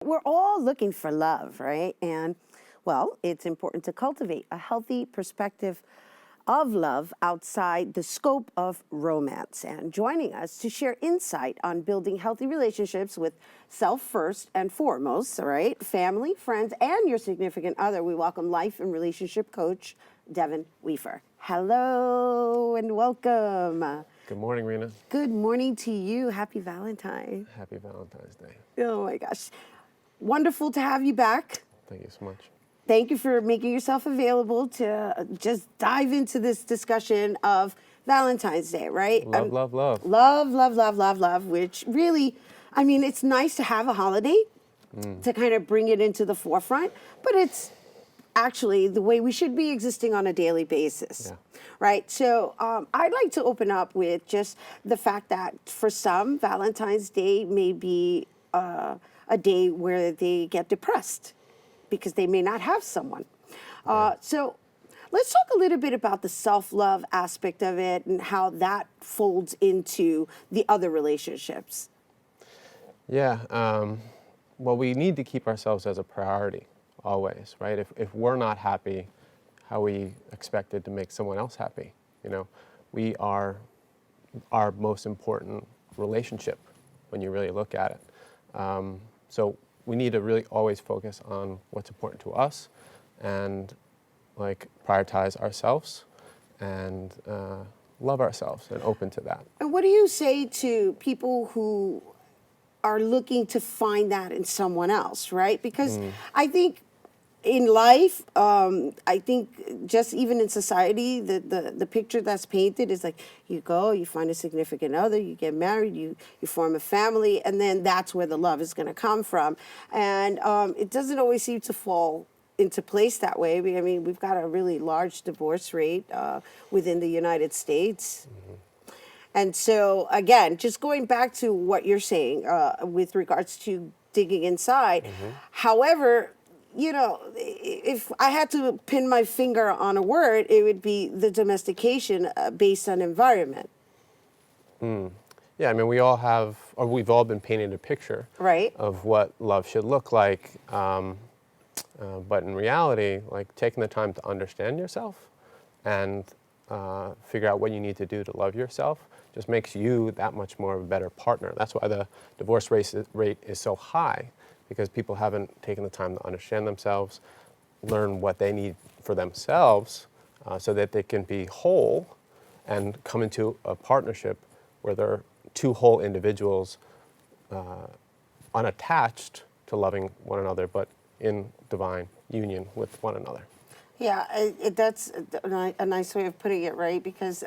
we're all looking for love, right? And, well, it's important to cultivate a healthy perspective of love outside the scope of romance. And joining us to share insight on building healthy relationships with self first and foremost, all right, family, friends, and your significant other, we welcome life and relationship coach, Devin Weafer. Hello and welcome. Good morning, Rhina. Good morning to you. Happy Valentine. Happy Valentine's Day. Oh my gosh. Wonderful to have you back. Thank you so much. Thank you for making yourself available to just dive into this discussion of Valentine's Day, right? Love, love, love. Love, love, love, love, love, which really, I mean, it's nice to have a holiday to kind of bring it into the forefront, but it's actually the way we should be existing on a daily basis, right? So I'd like to open up with just the fact that for some, Valentine's Day may be a day where they get depressed because they may not have someone. So let's talk a little bit about the self-love aspect of it and how that folds into the other relationships. Yeah, well, we need to keep ourselves as a priority always, right? If we're not happy, how are we expected to make someone else happy? You know, we are our most important relationship when you really look at it. So we need to really always focus on what's important to us and like prioritize ourselves and love ourselves and open to that. And what do you say to people who are looking to find that in someone else, right? Because I think in life, I think just even in society, the picture that's painted is like you go, you find a significant other, you get married, you form a family, and then that's where the love is going to come from. And it doesn't always seem to fall into place that way. I mean, we've got a really large divorce rate within the United States. And so, again, just going back to what you're saying with regards to digging inside, however, you know, if I had to pin my finger on a word, it would be the domestication based on environment. Yeah, I mean, we all have, or we've all been painted a picture of what love should look like. But in reality, like taking the time to understand yourself and figure out what you need to do to love yourself just makes you that much more of a better partner. That's why the divorce rate is so high, because people haven't taken the time to understand themselves, learn what they need for themselves so that they can be whole and come into a partnership where they're two whole individuals unattached to loving one another, but in divine union with one another. Yeah, that's a nice way of putting it, right? Because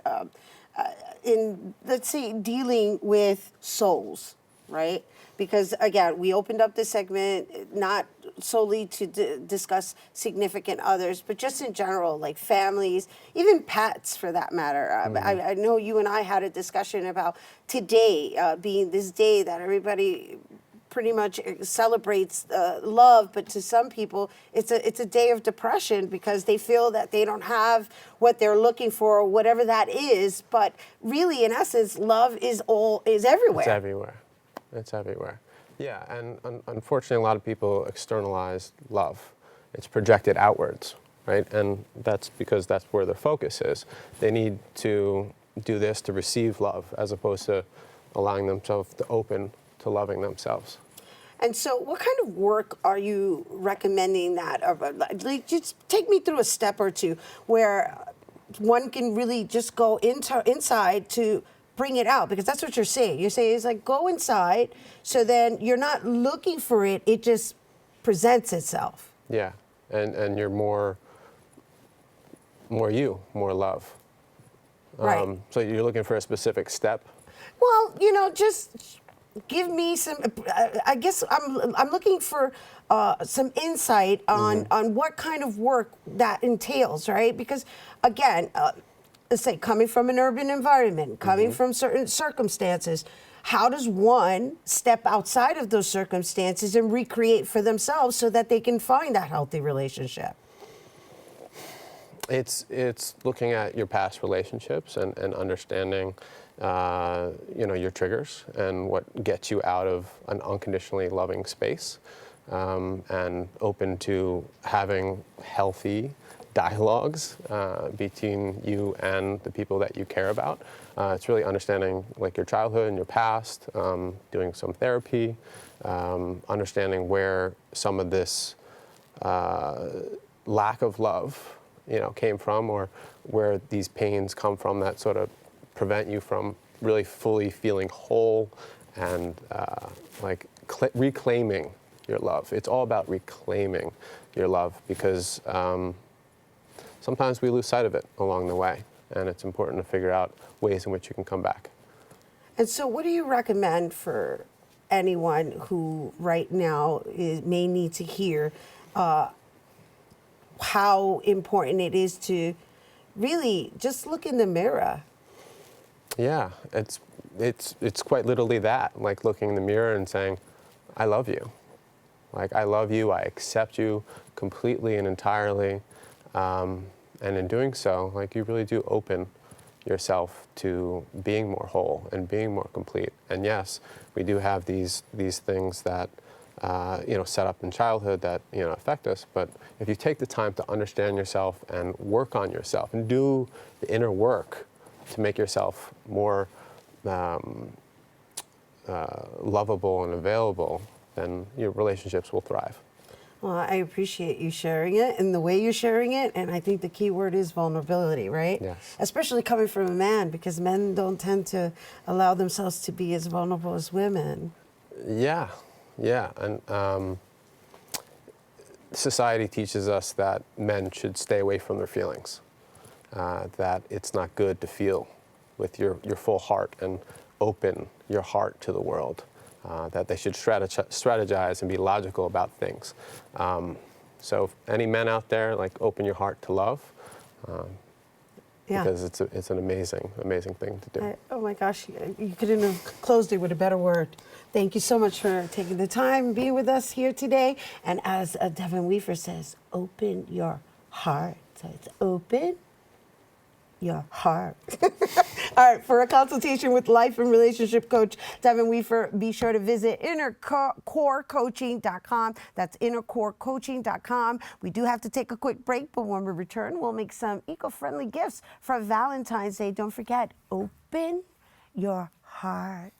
in, let's say, dealing with souls, right? Because, again, we opened up this segment not solely to discuss significant others, but just in general, like families, even pets for that matter. I know you and I had a discussion about today being this day that everybody pretty much celebrates love, but to some people, it's a day of depression because they feel that they don't have what they're looking for, or whatever that is. But really, in essence, love is everywhere. It's everywhere. It's everywhere. Yeah, and unfortunately, a lot of people externalize love. It's projected outwards, right? And that's because that's where their focus is. They need to do this to receive love, as opposed to allowing themselves to open to loving themselves. And so what kind of work are you recommending that? Like, just take me through a step or two where one can really just go inside to bring it out, because that's what you're saying. You're saying it's like go inside, so then you're not looking for it, it just presents itself. Yeah, and you're more you, more love. Right. So you're looking for a specific step? Well, you know, just give me some, I guess I'm looking for some insight on what kind of work that entails, right? Because, again, let's say coming from an urban environment, coming from certain circumstances, how does one step outside of those circumstances and recreate for themselves so that they can find that healthy relationship? It's looking at your past relationships and understanding, your triggers and what gets you out of an unconditionally loving space. and open to having healthy dialogues between you and the people that you care about. It's really understanding like your childhood and your past, doing some therapy, understanding where some of this lack of love, came from, or where these pains come from that sort of prevent you from really fully feeling whole and reclaiming your love. It's all about reclaiming your love because sometimes we lose sight of it along the way, and it's important to figure out ways in which you can come back. And so what do you recommend for anyone who right now may need to hear how important it is to really just look in the mirror? Yeah, it's quite literally that, like looking in the mirror and saying, I love you. Like, I love you, I accept you completely and entirely. And in doing so, like, you really do open yourself to being more whole and being more complete. And yes, we do have these things that set up in childhood that affect us. But if you take the time to understand yourself and work on yourself and do the inner work to make yourself more lovable and available, then your relationships will thrive. Well, I appreciate you sharing it and the way you're sharing it. And I think the key word is vulnerability, right? Yes. Especially coming from a man, because men don't tend to allow themselves to be as vulnerable as women. Yeah. And society teaches us that men should stay away from their feelings, that it's not good to feel with your full heart and open your heart to the world. That they should strategize and be logical about things. So if any men out there, like, open your heart to love, because it's an amazing thing to do. Oh my gosh, you couldn't have closed it with a better word. Thank you so much for taking the time and being with us here today. And as Devin Weafer says, open your heart. So it's open your heart. All right, for a consultation with life and relationship coach Devin Weafer, be sure to visit innercorecoaching.com. That's innercorecoaching.com. We do have to take a quick break, but when we return, we'll make some eco-friendly gifts for Valentine's Day. Don't forget, open your heart.